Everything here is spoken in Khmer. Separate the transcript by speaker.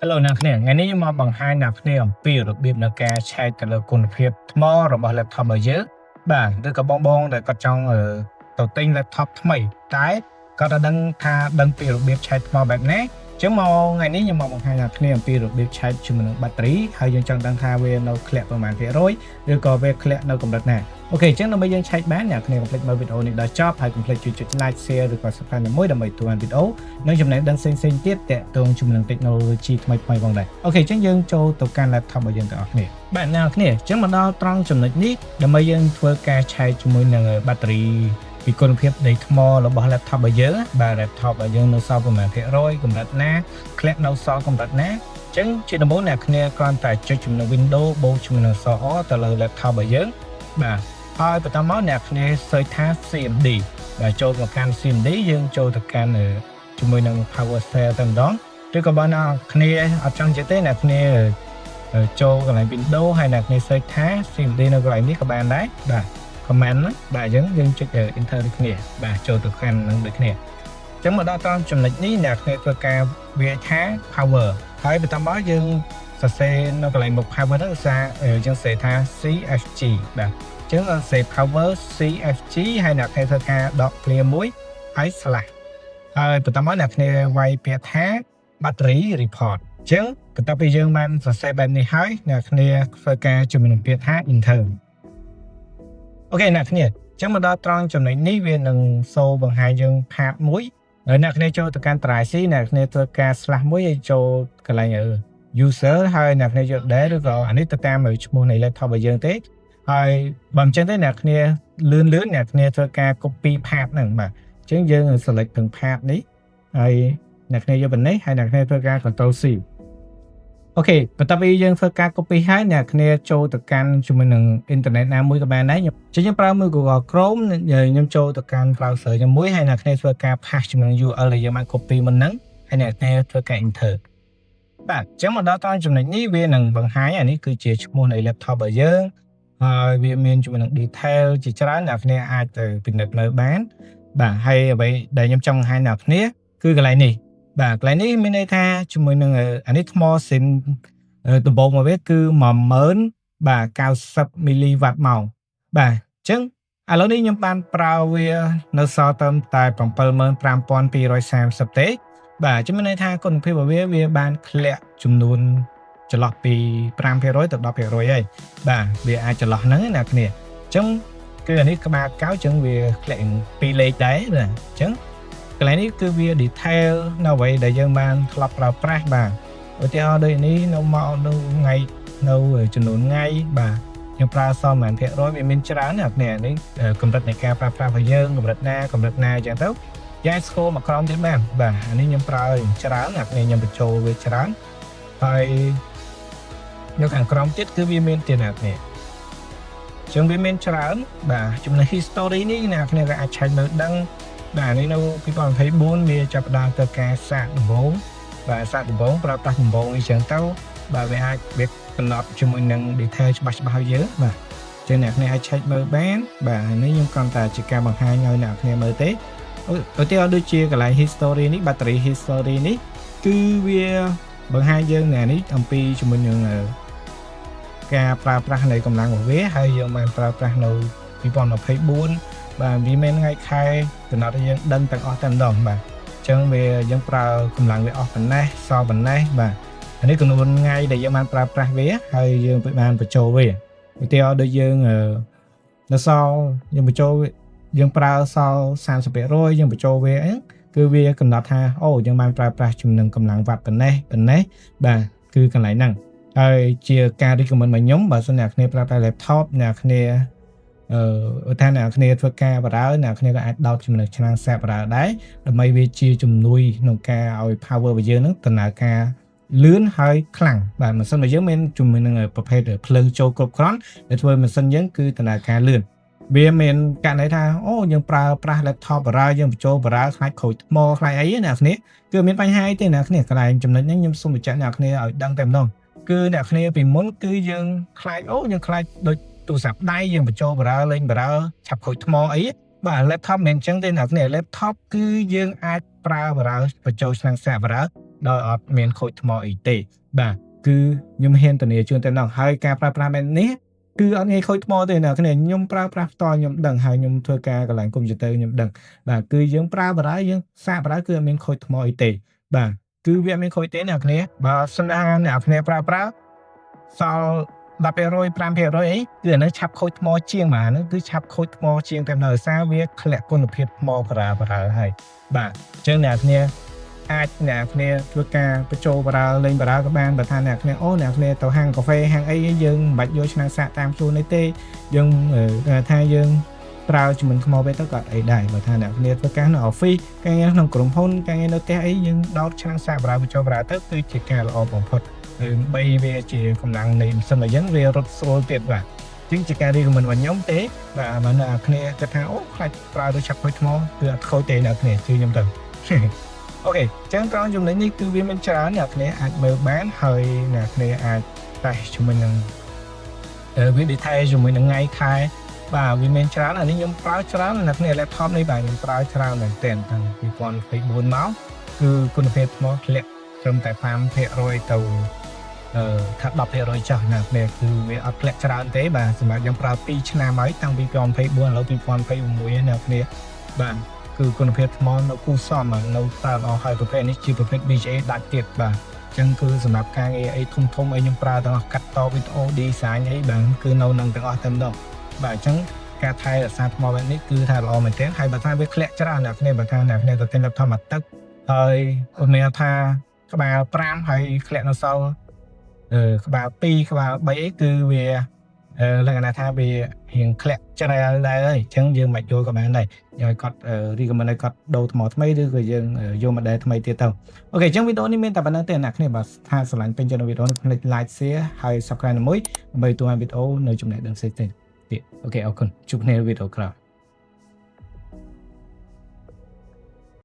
Speaker 1: Hello អ្នកគ្នាថ្ងៃនេះខ្ញុំមកបង្ហាញអ្នកគ្នាអំពីរបៀបនៃការឆែកទៅលើគុណភាពថ្មរបស់ laptop របស់យើងបាទឬក៏បងដែលគាត់ចង់ទៅទិញ laptop ថ្មីតែគាត់តែដឹងពីរបៀបឆែកថ្មបែបណាអញ្ចឹងមកថ្ងៃនេះខ្ញុំមកបង្ហាញអ្នកគ្នាអំពីរបៀបឆែកជាមួយនឹងបាក់តេរីហើយយើងចង់ដឹងថាវានៅធ្លាក់ប្រមាណភាគរយឬក៏វាធ្លាក់នៅកម្រិតណាអូខេអញ្ចឹងដើម្បីយើងឆែកបានអ្នកគ្នាកុំភ្លេចមើលវីដេអូនេះដល់ចប់ហើយកុំភ្លេចជួយចុច like share ឬក៏ subscribe មួយដើម្បីទទួលបានវីដេអូនិងចំណេះដឹងផ្សេងៗទៀតទាក់ទងជាមួយនឹង technology ថ្មីៗផងដែរអូខេអញ្ចឹងយើងចូលទៅកាន់ laptop របស់យើងទាំងអស់គ្នាបាទអ្នកគ្នាអញ្ចឹងមកដល់ត្រង់ចំណុចនេះដើម្បីយើងធ្វើការឆែកជាមួយនឹងបាក់តេរីពីគុណភាពនៃថ្មរបស់ laptop របស់យើងបាទ laptop របស់យើងនៅសល់ប្រមាណភាគរយកម្រិតណាធ្លាក់នៅសល់កម្រិតណាអញ្ចឹងជាដំបូងអ្នកគ្នាគ្រាន់តែចុចជំនួស Windows បូកជាមួយនឹង SOR ទៅលើ laptop របស់យើងបាទហើយបន្តមកអ្នកគ្នា search ថា CMD បាទចូលមកកាន់ CMD យើងចូលទៅកាន់ជាមួយនឹង power cell តែម្ដងឬក៏បើអ្នកគ្នាអត់ចង់ចេះទេអ្នកគ្នាចូលកន្លែង Windows ហើយអ្នកគ្នា search ថា CMD នៅកន្លែងនេះក៏បានដែរបាទ comment ណាបាទអញ្ចឹងយើងចុច enter ដូចគ្នាបាទចូលទៅកាន់នឹងដូចគ្នាអញ្ចឹងមកដល់ត្រង់ចំណុចនេះអ្នកគ្នាធ្វើការវាថា power ហើយបន្តមកយើងសរសេរនៅកន្លែងមុខ power ហ្នឹងឧស្សាហ៍យើងសរសេរថា CFG បាទអញ្ចឹងសរសេរ power CFG ហើយអ្នកគ្នាធ្វើការដក clear មួយហើយ slash ហើយបន្តមកអ្នកគ្នាវាយពាក្យថា battery report អញ្ចឹងបន្ទាប់ពីយើងបានសរសេរបែបនេះហើយអ្នកគ្នាធ្វើការជំនួសពាក្យថា enter អូខេអ្នកគ្នាអញ្ចឹងមកដល់ត្រង់ចំណុចនេះវានឹងសូបង្ហាញយើងផាតមួយហើយអ្នកគ្នាចូលទៅកាន់ Try C អ្នកគ្នាធ្វើការ slash មួយឲ្យចូលកន្លែងuser ហើយអ្នកគ្នាយក ដែរឬក៏អានេះទៅតាមឈ្មោះនៃ laptop របស់យើងទេហើយបើមិនចឹងទេអ្នកគ្នាលឿនអ្នកគ្នាធ្វើការ copy ផាតហ្នឹងបាទអញ្ចឹងយើង select ទាំងផាតនេះហើយអ្នកគ្នាយកប៉ុណ្ណេះហើយអ្នកគ្នាធ្វើការ control C អូខេបន្ទាប់ពីយើងធ្វើការ copy ហើយអ្នកគ្នាចូលទៅកាន់ជាមួយនឹងអ៊ីនធឺណិតណាមួយក៏បានដែរខ្ញុំប្រើមើល Google Chrome ខ្ញុំចូលទៅកាន់ browser មួយហើយអ្នកគ្នាធ្វើការ paste ជាមួយនឹង URL ដែលយើងបាន copy មុនហ្នឹងហើយអ្នកគ្នាធ្វើការ enter បាទអញ្ចឹងមកដល់ត្រង់ចំណុចនេះវានឹងបង្ហាញអានេះគឺជាឈ្មោះនៃ laptop របស់យើងហើយវាមានជាមួយនឹង detail ជាច្រើនអ្នកគ្នាអាចទៅពិនិត្យមើលបានបាទហើយអ្វីដែលខ្ញុំចង់បង្ហាញអ្នកគ្នាគឺកន្លែងនេះបាទកន្លែងនេះមានន័យថាជាមួយនឹងអានេះថ្មស៊ីនដំបូងមកវាគឺ10000បាទ90មីលីវ៉ាត់ម៉ោងបាទអញ្ចឹងឥឡូវនេះខ្ញុំបានប្រើវានៅសល់ត្រឹមតែ75230ទេបាទអញ្ចឹងមានន័យថាគុណភាពរបស់វាបានធ្លាក់ចំនួនចន្លោះពី5%ទៅ10%ហើយបាទវាអាចចន្លោះហ្នឹងណាអ្នកគ្នាអញ្ចឹងគឺអានេះក្បាលកៅអញ្ចឹងវាធ្លាក់2លេខដែរណាអញ្ចឹងកន្លែងនេះគឺវា detail នៅអ្វីដែលយើងបានធ្លាប់ប្រើប្រាស់បាទឧទាហរណ៍ដូចនេះនៅមកនៅថ្ងៃនៅចំនួនថ្ងៃបាទយើងប្រើសល់ប្រហែលភាគរយវាមានច្រើនណាស់នេះកម្រិតនៃការប្រើប្រាស់របស់យើងកម្រិតណាអញ្ចឹងទៅយ៉ាយស្គរមកក្រោមទៀតបានបាទអានេះខ្ញុំប្រើច្រើនណាស់ខ្ញុំបញ្ចូលវាច្រើនហើយនៅខាងក្រោមទៀតគឺវាមានទៀតណាស់នេះចឹងវាមានច្រើនបាទចំណុច history នេះអ្នកគ្នាក៏អាចឆែកមើលដឹងបាទនេះនៅ2024វាចាប់ផ្ដើមទៅការសាកដំបូងបាទសាកដំបូងប្រើប្រាស់ដំបូងអីចឹងទៅបាទវាអាចវាកំណត់ជាមួយនឹង detail ច្បាស់ឲ្យយើងបាទចឹងអ្នកគ្នាអាចឆែកមើលបានបាទនេះខ្ញុំគ្រាន់តែជាការបង្ហាញឲ្យអ្នកគ្នាមើលទេឧទាហរណ៍ដូចជាកន្លែង history នេះ battery history នេះគឺវាបង្ហាញយើងនេះអំពីជាមួយនឹងការប្រើប្រាស់នៃកម្លាំងរបស់វាហើយយើងបានប្រើប្រាស់នៅ2024បាទវាមានថ្ងៃខែកំណត់ឲ្យយើងដឹងទាំងអស់តែម្ដងបាទអញ្ចឹងវាយើងប្រើកម្លាំងវាអស់ប៉ុណ្ណេះសល់ប៉ុណ្ណេះបាទអានេះចំនួនថ្ងៃដែលយើងបានប្រើប្រាស់វាហើយយើងបានបញ្ចូលវាឧទាហរណ៍ដូចយើងនៅសល់យើងបញ្ចូលយើងប្រើសល់30%យើងបញ្ចូលវាអីគឺវាកំណត់ថាអូយើងបានប្រើប្រាស់ចំនួនកម្លាំងវ៉ាត់ប៉ុណ្ណេះបាទគឺកន្លែងហ្នឹងហើយជាការ recommend របស់ខ្ញុំបើសិនអ្នកគ្នាប្រើប្រាស់ laptop អ្នកគ្នាឧទាហរណ៍អ្នកគ្នាធ្វើការបរើអ្នកគ្នាក៏អាចដោតជាមួយនឹងឆ្នាំងសាកបរើដែរដើម្បីវាជាជំនួយក្នុងការឲ្យ power របស់យើងហ្នឹងដំណើរការលឿនហើយខ្លាំងបាទម៉ាស៊ីនរបស់យើងមានជាមួយនឹងប្រភេទភ្លើងចូលគ្រប់គ្រាន់ដែលធ្វើឲ្យម៉ាស៊ីនយើងគឺដំណើរការលឿនវាមានករណីថាអូយើងប្រើប្រាស់ laptop បរើយើងបញ្ចូលបរើខ្លាចខូចថ្មខ្លាចអីអ្នកគ្នាគឺមានបញ្ហាអីទេអ្នកគ្នាកន្លែងចំណុចនេះខ្ញុំសូមបញ្ជាក់អ្នកគ្នាឲ្យដឹងតែម្ដងគឺអ្នកគ្នាពីមុនគឺយើងខ្លាចយើងខ្លាចដូចទូរស័ព្ទដៃយើងបញ្ចូលបរើលេងបរើឆាប់ខូចថ្មអីបាទ laptop មិនអញ្ចឹងទេអ្នកគ្នា laptop គឺយើងអាចប្រើបរើបញ្ចូលឆ្នាំងសាកបរើ ដោយអត់មានខូចថ្មអីទេបាទគឺខ្ញុំហ៊ានធានាជូនតែម្ដងហើយការប្រើប្រាស់បែបនេះគឺអត់ងាយខូចថ្មទេអ្នកគ្នាខ្ញុំប្រើប្រាស់ផ្ទាល់ខ្ញុំដឹងហើយខ្ញុំធ្វើការកន្លែងកុំព្យូទ័រខ្ញុំដឹងបាទគឺយើងប្រើបារាយើងសាកបារាគឺអត់មានខូចថ្មអីទេបាទគឺវាអត់មានខូចទេអ្នកគ្នាបើសិនណាអ្នកគ្នាប្រើសល់10% 5%អីគឺអានោះឆាប់ខូចថ្មជាងបាទហ្នឹងគឺឆាប់ខូចថ្មជាងតែនៅសារវាធ្លាក់គុណភាពថ្មបារាហើយបាទអញ្ចឹងអ្នកគ្នាអាចអ្នកគ្នាធ្វើការបញ្ចូលបារាលេងបារាក៏បានបើថាអ្នកគ្នាអូអ្នកគ្នាទៅហាងកាហ្វេហាងអីយើងមិនបាច់យកឆ្នាំងសាកតាមខ្លួននេះទេយើងថាយើងប្រើជាមួយថ្មវិញទៅក៏អីដែរបើថាអ្នកគ្នាធ្វើការនៅ office ការងារក្នុងក្រុមហ៊ុនការងារនៅផ្ទះអីយើងដោតឆ្នាំងសាកបារាបញ្ចូលបារាទៅគឺជាការល្អបំផុតបីវាជាកម្លាំងនៃម៉ាស៊ីនអញ្ចឹងវារត់ស្រួលទៀតបាទជាងជាការរីកមិនរបស់ខ្ញុំទេបាទបើអ្នកគ្នាគិតថាអូខ្លាចប្រើទៅឆាប់ខូចថ្មគឺអត់ខូចទេអ្នកគ្នាជឿខ្ញុំទៅអូខេអញ្ចឹងត្រង់ចំណុចនេះគឺវាមានច្រើនអ្នកគ្នាអាចមើលបានហើយអ្នកគ្នាអាចតេស្តជាមួយនឹងវាឌីថេលជាមួយនឹងថ្ងៃខែបាទវាមានច្រើនអានេះខ្ញុំប្រើច្រើនអ្នកគ្នា laptop នេះបាទខ្ញុំប្រើច្រើនមែនទែនតាំងពី2024មកគឺគុណភាពថ្មធ្លាក់ត្រឹមតែ 5% ទៅថា 10% ចុះណាគ្នាគឺវាអត់ធ្លាក់ច្រើនទេបាទសម្រាប់ខ្ញុំប្រើ2ឆ្នាំហើយតាំងពី2024ឥឡូវ2026ណាគ្នាបាទគឺគុណភាពថ្មនៅគូសមនៅប្រើល្អហើយប្រភេទនេះជាប្រភេទ BGA ដាច់ទៀតបាទអញ្ចឹងគឺសម្រាប់ការងារអីធំអីខ្ញុំប្រើទាំងអស់កាត់តវីដេអូ design អីបាទគឺនៅនឹងទាំងអស់តែម្ដងបាទអញ្ចឹងការថែរក្សាថ្មបែបនេះគឺថាល្អមែនទែនហើយបើថាវាធ្លាក់ច្រើនអ្នកគ្នាបើថាអ្នកគ្នាទៅទិញ laptop មកទឹកហើយមានថាក្បាល5ហើយធ្លាក់នៅសល់ក្បាល2ក្បាល3អីគឺវាលក្ខណៈថាវារៀងធ្លាក់ច្រើនដែរហើយអញ្ចឹងយើងមិនយកក៏បានដែរឲ្យគាត់recommend ឲ្យគាត់ដូរថ្មថ្មីឬក៏យើងយក model ថ្មីទៀតទៅអូខេអញ្ចឹងវីដេអូនេះមានតែប៉ុណ្្នឹងទេអ្នកគ្នាបើថាស្រឡាញ់ពេញចិត្តនៅវីដេអូនេះកុំភ្លេច like share ហើយ subscribe ដើម្បីទទួលបានវីដេអូនៅចំណេះដឹងផ្សេងទៀតអូខេអរគុណជួបគ្នានៅវីដេអូក្រោយ